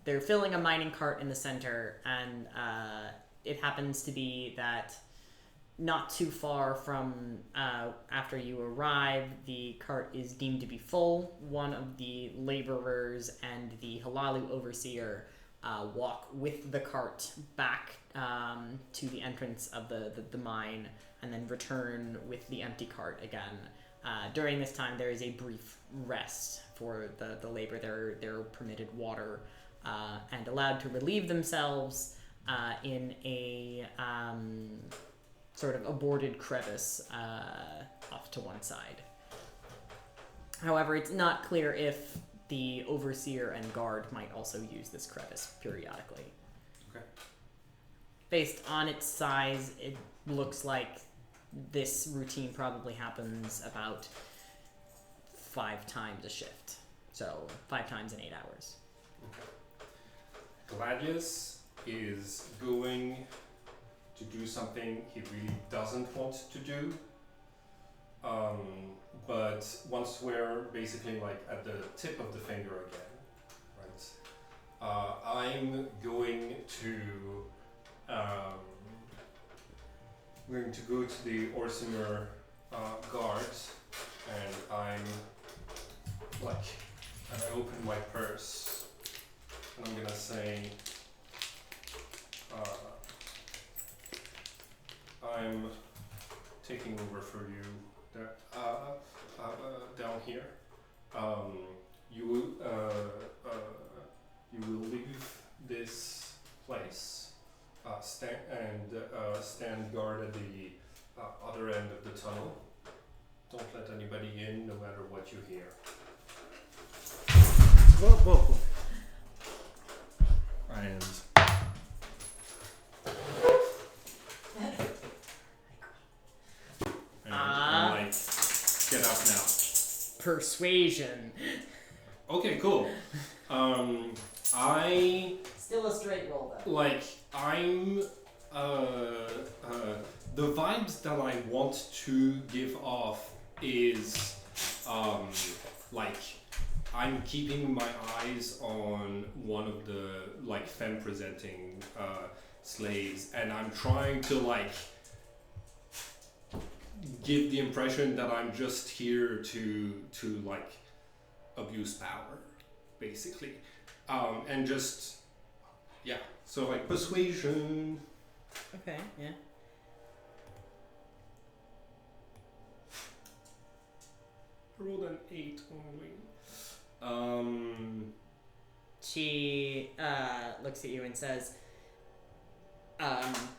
They're filling a mining cart in the center, and it happens to be that not too far from after you arrive, the cart is deemed to be full. One of the laborers and the Halalu overseer walk with the cart back to the entrance of the mine, and then return with the empty cart again. During this time, there is a brief rest for the labor. They're permitted water and allowed to relieve themselves in a sort of aborted crevice off to one side. However, it's not clear if the overseer and guard might also use this crevice periodically. Okay. Based on its size, it looks like this routine probably happens about 5 times a shift. So 5 times in 8 hours. Okay. Gladius is going to do something he really doesn't want to do. But once we're basically like at the tip of the finger again, right? I'm going to go to the Orsimer guards, and I open my purse, and I'm gonna say, I'm taking over for you down here. You will leave this place, stand guard at the other end of the tunnel. Don't let anybody in, no matter what you hear. Whoa. And I'm like, get up now. Persuasion. Okay, cool. I Still a straight roll though. like I'm the vibes that I want to give off is like I'm keeping my eyes on one of the like femme presenting slaves, and I'm trying to like give the impression that I'm just here to like abuse power, basically, and just yeah. So like persuasion. Okay, yeah. I rolled an 8 only. She looks at you and says,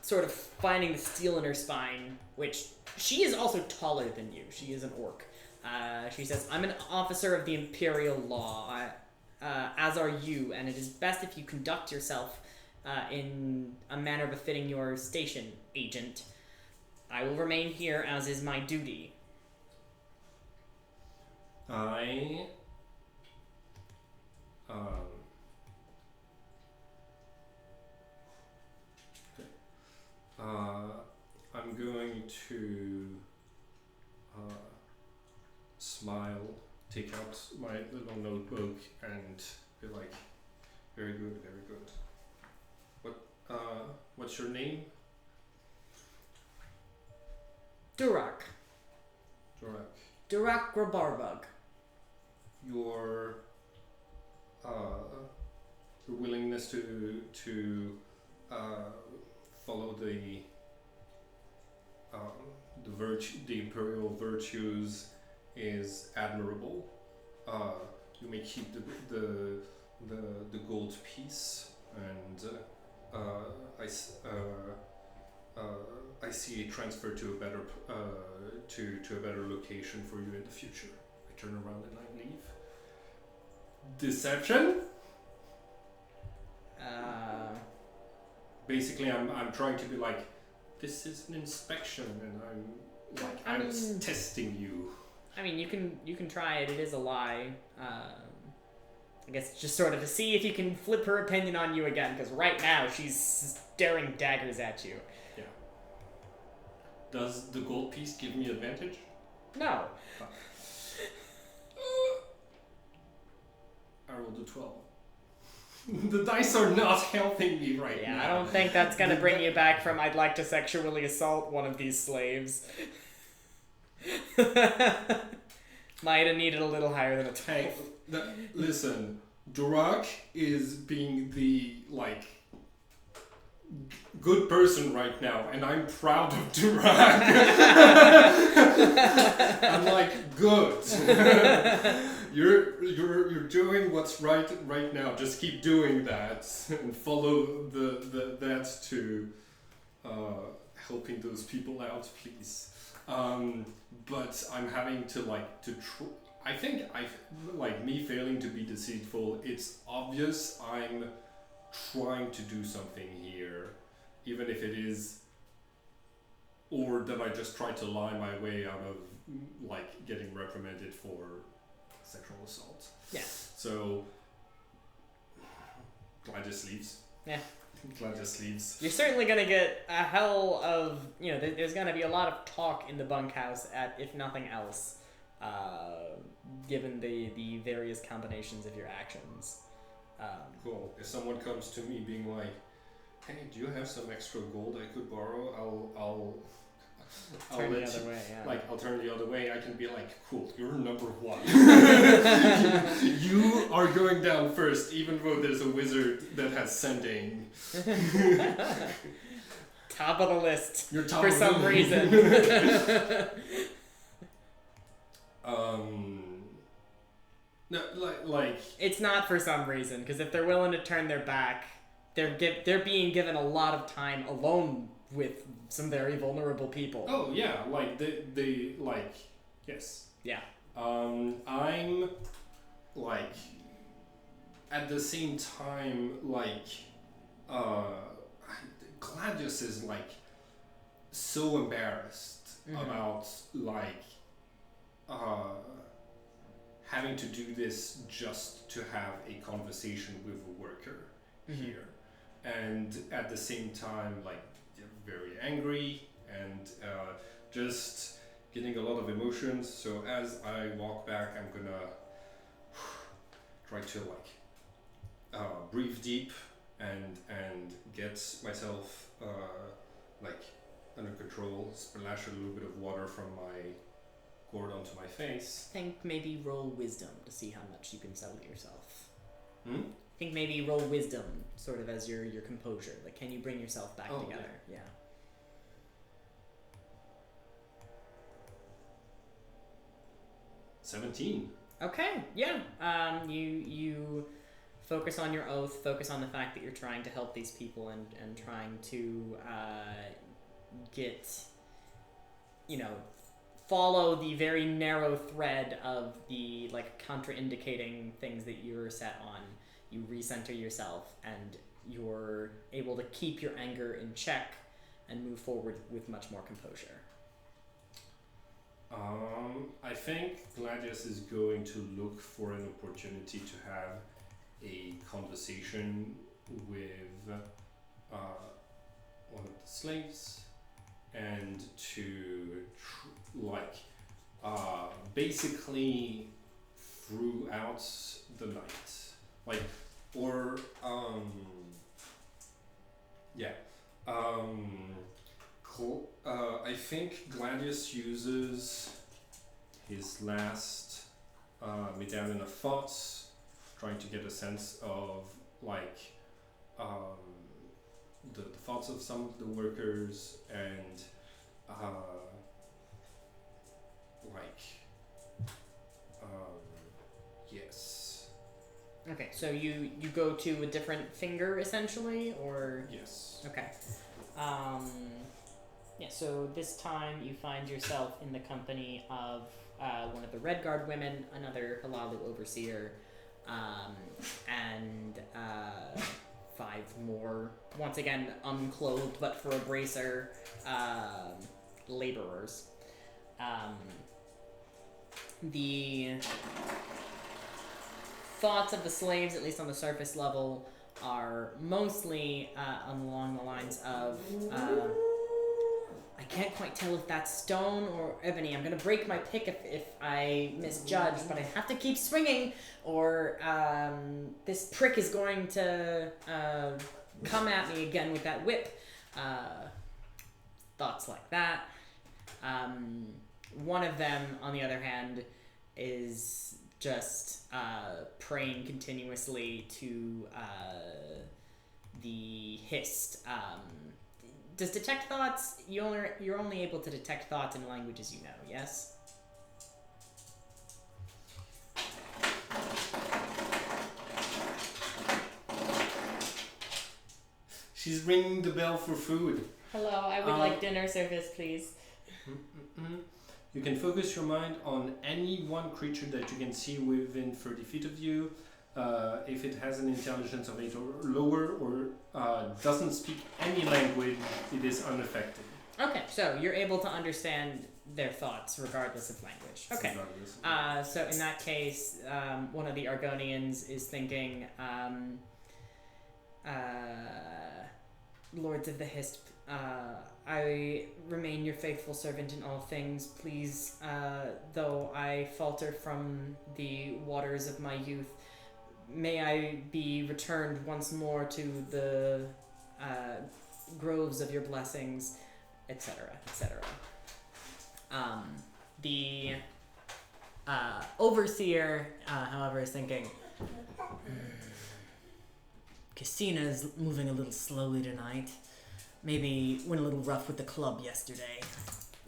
sort of finding the steel in her spine, which she is also taller than you. She is an orc. She says, I'm an officer of the Imperial Law, as are you, and it is best if you conduct yourself in a manner befitting your station, agent. I will remain here, as is my duty. I'm going to smile, take out my little notebook, and be like, very good, very good. What's your name? Durak. Durak. Durak Grabarbug. Your willingness to follow the imperial virtues is admirable. You may keep the gold piece, and I see a transfer to a better to a better location for you in the future. I turn around and I leave. Deception? Basically, I'm trying to be like, this is an inspection, and I'm testing you. I mean, you can try it. It is a lie. I guess just sort of to see if you can flip her opinion on you again, because right now she's staring daggers at you. Yeah. Does the gold piece give me advantage? No. I rolled a 12. The dice are not helping me right now. Yeah, I don't think that's gonna bring you back from I'd like to sexually assault one of these slaves. Might have needed a little higher than a 12. Hey, listen, Durak is being the, like, good person right now, and I'm proud of Durak. I'm like, good. You're doing what's right now. Just keep doing that and follow that to helping those people out, please. But I'm having to I think me failing to be deceitful. It's obvious I'm trying to do something here, even if it is, or that I just try to lie my way out of getting reprimanded for sexual assault. Yeah. So Gladys leaves. Yeah. Gladys leaves. You're certainly gonna get a hell of, there's gonna be a lot of talk in the bunkhouse if nothing else, given the various combinations of your actions. Cool. If someone comes to me being like, "Hey, do you have some extra gold I could borrow?" I'll turn the other way. Yeah. I'll turn the other way. I can be like, "Cool, you're number one. You are going down first, even though there's a wizard that has sending." top of the list You're top for of some the reason. No, like. It's not for some reason, because if they're willing to turn their back, they're being given a lot of time alone with some very vulnerable people. Oh yeah, like they like yes. Yeah. I'm like at the same time like Gladius is like so embarrassed about like having to do this just to have a conversation with a worker here, and at the same time like they're very angry and just getting a lot of emotions. So as I walk back, I'm gonna try to like breathe deep and get myself like under control. Splash a little bit of water from my gourd onto my face. I think maybe roll wisdom to see how much you can settle yourself. Hmm? I think maybe roll wisdom, sort of as your composure. Like, can you bring yourself back together? Yeah. 17. Okay, yeah. You focus on your oath, focus on the fact that you're trying to help these people and trying to get, follow the very narrow thread of the, like, contraindicating things that you're set on. You recenter yourself, and you're able to keep your anger in check and move forward with much more composure. I think Gladius is going to look for an opportunity to have a conversation with one of the slaves and to basically throughout the night, like, or I think Gladius uses his last medallion of thoughts, trying to get a sense of like the thoughts of some of the workers and yes. Okay, so you go to a different finger essentially, or Yes. okay. Yeah, so this time you find yourself in the company of one of the Red Guard women, another Halalu overseer, and 5 more, once again unclothed but for a bracer, laborers. The thoughts of the slaves, at least on the surface level, are mostly along the lines of I can't quite tell if that's stone or ebony. I'm gonna break my pick if I misjudge, but I have to keep swinging, or this prick is going to come at me again with that whip. Thoughts like that. One of them, on the other hand, is just praying continuously to the Hist. Does detect thoughts? You're only able to detect thoughts in languages you know. Yes. She's ringing the bell for food. Hello, I would like dinner service, please. You can focus your mind on any one creature that you can see within 30 feet of you. If it has an intelligence of 8 or lower, or doesn't speak any language, it is unaffected. Okay, so you're able to understand their thoughts regardless of language. Okay. So in that case, one of the Argonians is thinking, Lords of the Hist, I remain your faithful servant in all things. Please, though I falter from the waters of my youth, may I be returned once more to the groves of your blessings, etc., etc. The overseer, however, is thinking, Cassina's moving a little slowly tonight. Maybe went a little rough with the club yesterday.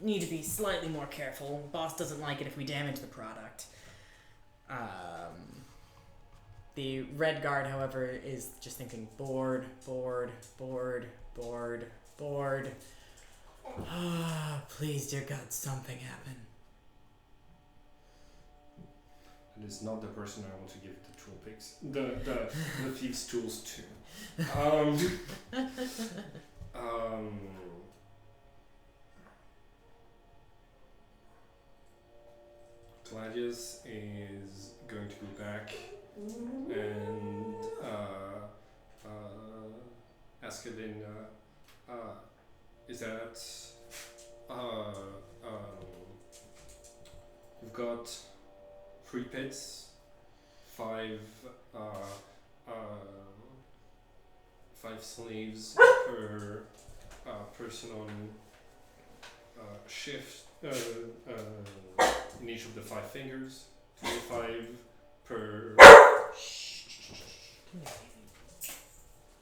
Need to be slightly more careful. Boss doesn't like it if we damage the product. The red guard, however, is just thinking bored. Please, dear God, something happen. It is not the person I want to give the tool picks. The thieves' tools to. Gladius is going to go back and ask Elena, is that we've got 3 pits, 5 slaves per person on shift in each of the 5 fingers, 25 per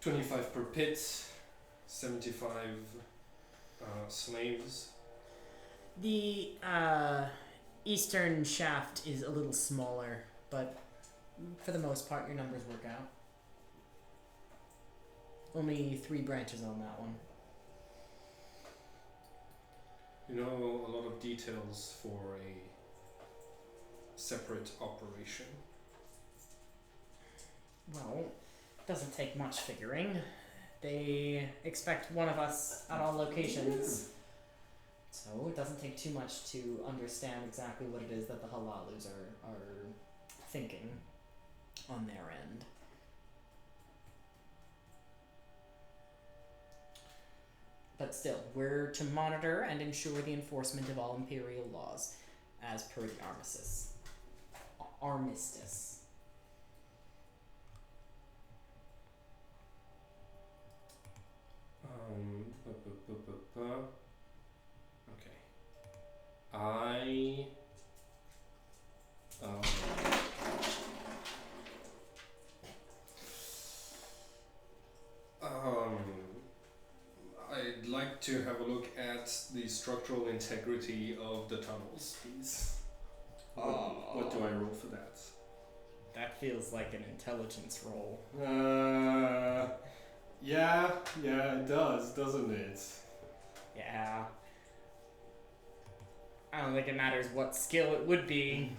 25 per pit, 75 slaves. The eastern shaft is a little smaller, but for the most part, your numbers work out. Only 3 branches on that one. You know, a lot of details for a separate operation. Well, doesn't take much figuring. They expect one of us at all locations. So it doesn't take too much to understand exactly what it is that the Halalus are thinking on their end. But still, we're to monitor and ensure the enforcement of all Imperial laws, as per the armistice. Okay. I'd like to have a look at the structural integrity of the tunnels, please. What do I roll for that? That feels like an intelligence roll. Yeah, it does, doesn't it? Yeah. I don't think it matters what skill it would be.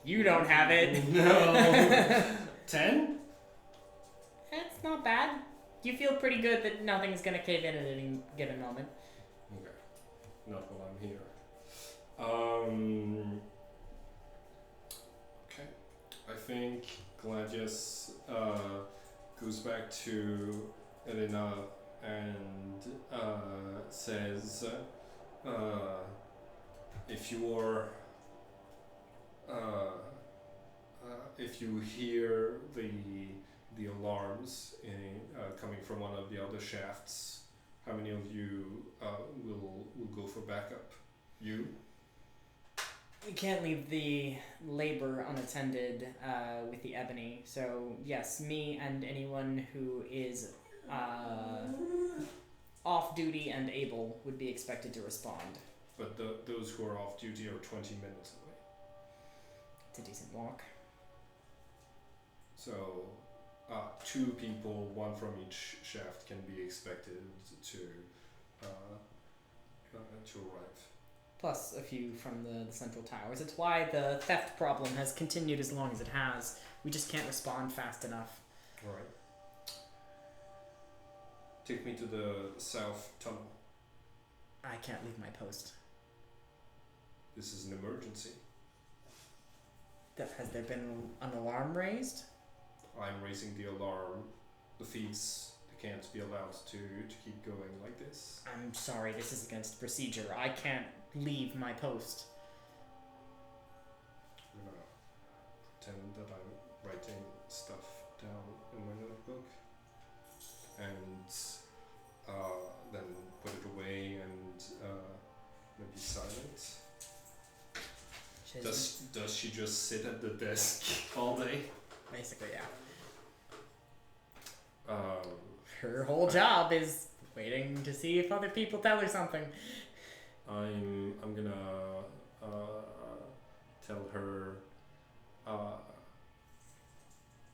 You don't have it. No. 10? It's not bad. You feel pretty good that nothing's gonna cave in at any given moment. Okay. Not while I'm here. Okay. I think Gladius goes back to Elena and says, if you hear the alarms coming from one of the other shafts, how many of you will go for backup? You? We can't leave the labor unattended with the ebony. So yes, me and anyone who is off duty and able would be expected to respond. But those who are off duty are 20 minutes away. It's a decent walk. So 2 people, 1 from each shaft, can be expected to arrive. Plus a few from the central towers. It's why the theft problem has continued as long as it has. We just can't respond fast enough. Alright. Take me to the south tunnel. I can't leave my post. This is an emergency. Has there been an alarm raised? I'm raising the alarm. The thieves can't be allowed to keep going like this. I'm sorry, this is against procedure. I can't leave my post. I'm gonna pretend that I'm writing stuff down in my notebook and then put it away and maybe silent. Does she just sit at the desk all day? Basically, yeah. Her whole job is waiting to see if other people tell her something. I'm gonna tell her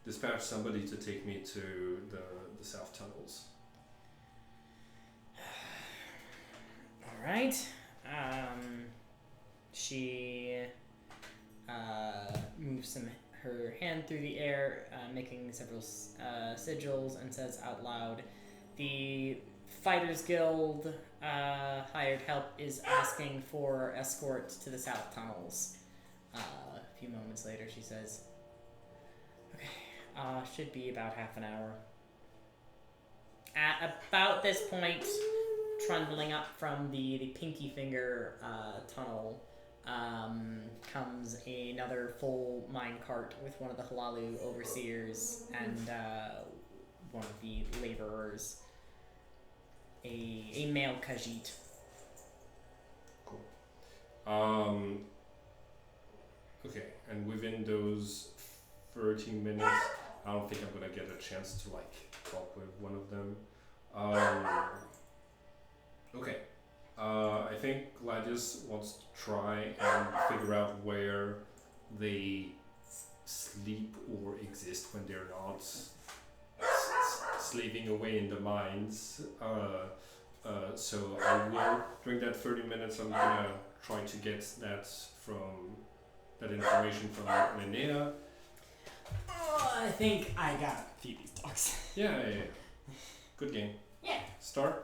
dispatch somebody to take me to the south tunnels. All right. She moves her hand through the air, making several sigils, and says out loud, "The Fighters Guild hired help is asking for escort to the south tunnels." A few moments later, she says, "Okay, should be about half an hour." At about this point, trundling up from the Pinky Finger tunnel comes another full minecart with one of the Halalu overseers and one of the laborers, a male Khajiit. Cool. Okay, and within those 30 minutes, I don't think I'm gonna get a chance to like talk with one of them. Okay. I think Gladius wants to try and figure out where they sleep or exist when they're not slaving away in the mines. So I will, during that 30 minutes, I'm gonna try to get that information from Linnea. I think I got Phoebe's dogs. Yeah. Good game. Yeah. Star?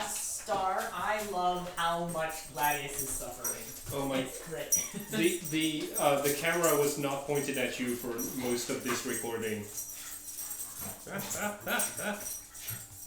Star, I love how much Gladius is suffering. Oh my! It's great. The camera was not pointed at you for most of this recording.